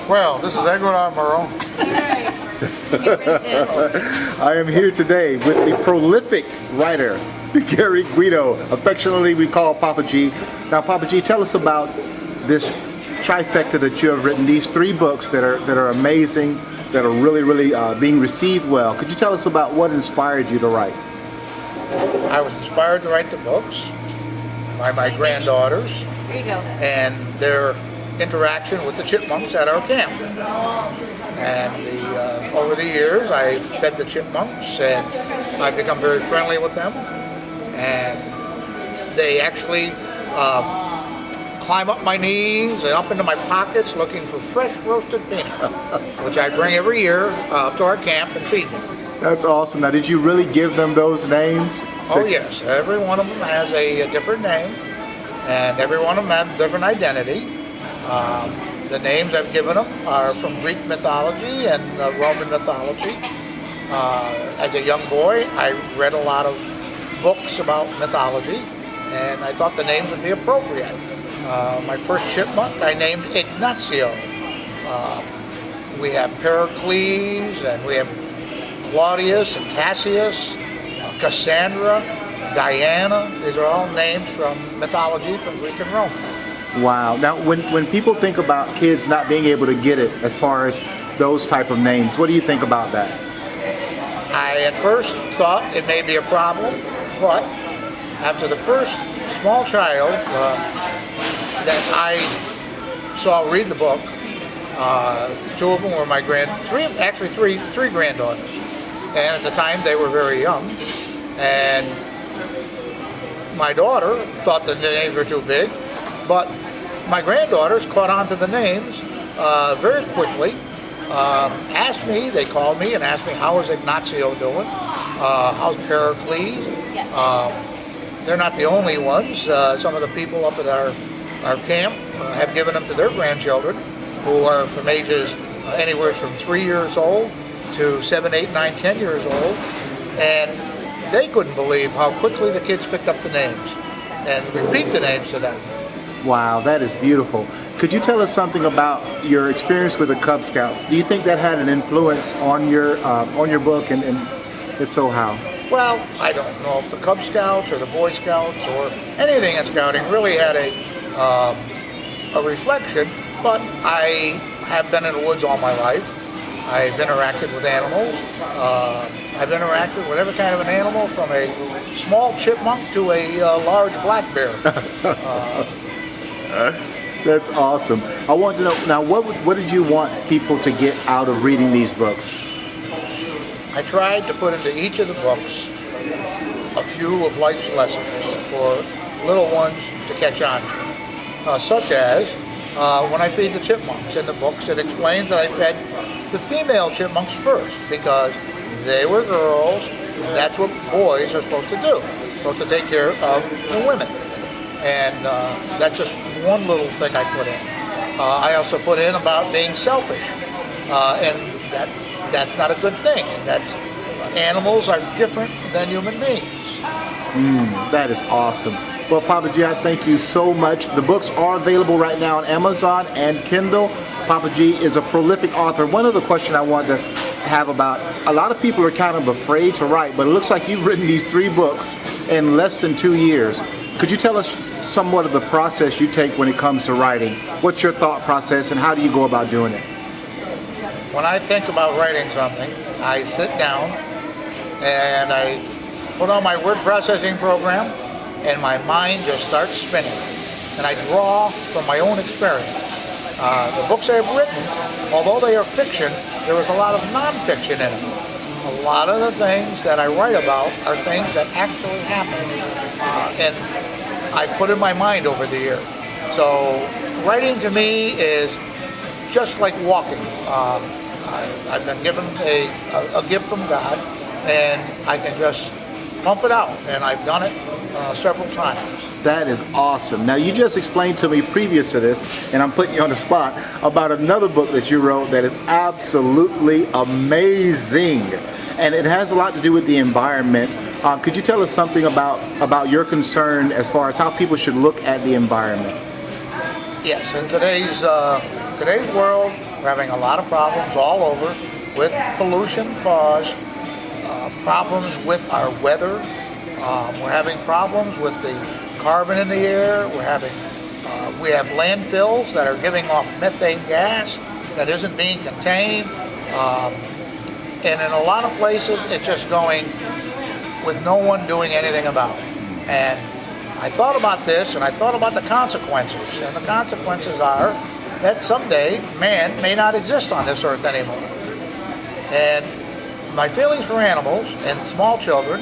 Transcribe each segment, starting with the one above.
Well, this is Edward Amaro. I am here today with the prolific writer, Gary Guido, affectionately we call Papa G. Now, Papa G, tell us about this trifecta that you have written, these 3 books that are amazing, that are really being received well. Could you tell us about what inspired you to write? I was inspired to write the books by my granddaughters and their interaction with the chipmunks at our camp. And over the years, I fed the chipmunks, and I've become very friendly with them. And they actually climb up my knees and up into my pockets looking for fresh roasted peanuts, which I bring every year up to our camp and feed them. That's awesome. Now, did you really give them those names? Oh yes, every one of them has a different name, and every one of them has a different identity. The names I've given them are from Greek mythology and Roman mythology. As a young boy, I read a lot of books about mythology, and I thought the names would be appropriate. My first chipmunk I named Ignacio. We have Pericles, and we have Claudius and Cassius, Cassandra, Diana. These are all names from mythology from Greek and Roman. Wow. Now, when people think about kids not being able to get it as far as those type of names, what do you think about that? I at first thought it may be a problem, but after the first small child that I saw read the book, 2 of them were my three granddaughters. And at the time they were very young. And my daughter thought the names were too big, but my granddaughters caught on to the names very quickly. They called me and asked me, how is Ignacio doing? How's Pericles? They're not the only ones. Some of the people up at our camp have given them to their grandchildren, who are from ages anywhere from 3 years old to 7, 8, 9, 10 years old. And they couldn't believe how quickly the kids picked up the names and repeat the names to them. Wow, that is beautiful. Could you tell us something about your experience with the Cub Scouts? Do you think that had an influence on your book, and if so, how? Well, I don't know if the Cub Scouts or the Boy Scouts or anything in scouting really had a reflection, but I have been in the woods all my life. I've interacted with animals. I've interacted with every kind of an animal, from a small chipmunk to a large black bear. That's awesome. I want to know, now, what did you want people to get out of reading these books? I tried to put into each of the books a few of life's lessons for little ones to catch on to. Such as, when I feed the chipmunks in the books, it explains that I fed the female chipmunks first, because they were girls, and that's what boys are supposed to do. Supposed to take care of the women. And that's just one little thing I put in. I also put in about being selfish, and that's not a good thing. That animals are different than human beings. That is awesome. Well, Papa G, I thank you so much. The books are available right now on Amazon and Kindle. Papa G is a prolific author. One other question I want to have about, a lot of people are kind of afraid to write, but it looks like you've written these 3 books in less than 2 years. Could you tell us somewhat of the process you take when it comes to writing? What's your thought process, and how do you go about doing it? When I think about writing something, I sit down and I put on my word processing program, and my mind just starts spinning. And I draw from my own experience. The books I've written, although they are fiction, there is a lot of non-fiction in them. A lot of the things that I write about are things that actually happen, and I put in my mind over the years. So writing to me is just like walking. I've been given a gift from God, and I can just pump it out, and I've done it several times. That is awesome. Now, you just explained to me previous to this, and I'm putting you on the spot, about another book that you wrote that is absolutely amazing. And it has a lot to do with the environment. Could you tell us something about your concern as far as how people should look at the environment? Yes, in today's world, We're having a lot of problems all over with pollution caused, problems with our weather. We're having problems with the carbon in the air. We have landfills that are giving off methane gas that isn't being contained. And in a lot of places, it's just going with no one doing anything about it. And I thought about this, and I thought about the consequences. And the consequences are that someday man may not exist on this earth anymore. And my feelings for animals and small children,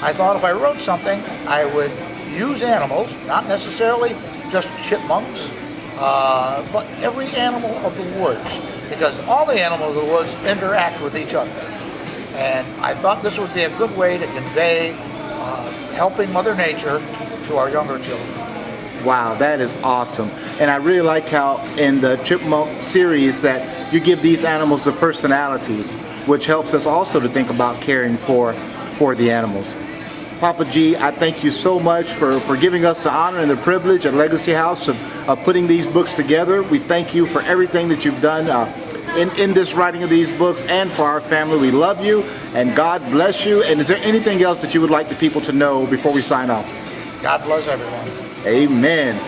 I thought if I wrote something, I would use animals, not necessarily just chipmunks, but every animal of the woods, because all the animals of the woods interact with each other. And I thought this would be a good way to convey helping Mother Nature to our younger children. Wow, that is awesome. And I really like how in the Chipmunk series that you give these animals the personalities, which helps us also to think about caring for the animals. Papa G, I thank you so much for giving us the honor and the privilege at Legacy House of putting these books together. We thank you for everything that you've done in this writing of these books and for our family. We love you and God bless you. And is there anything else that you would like the people to know before we sign off? God bless everyone. Amen.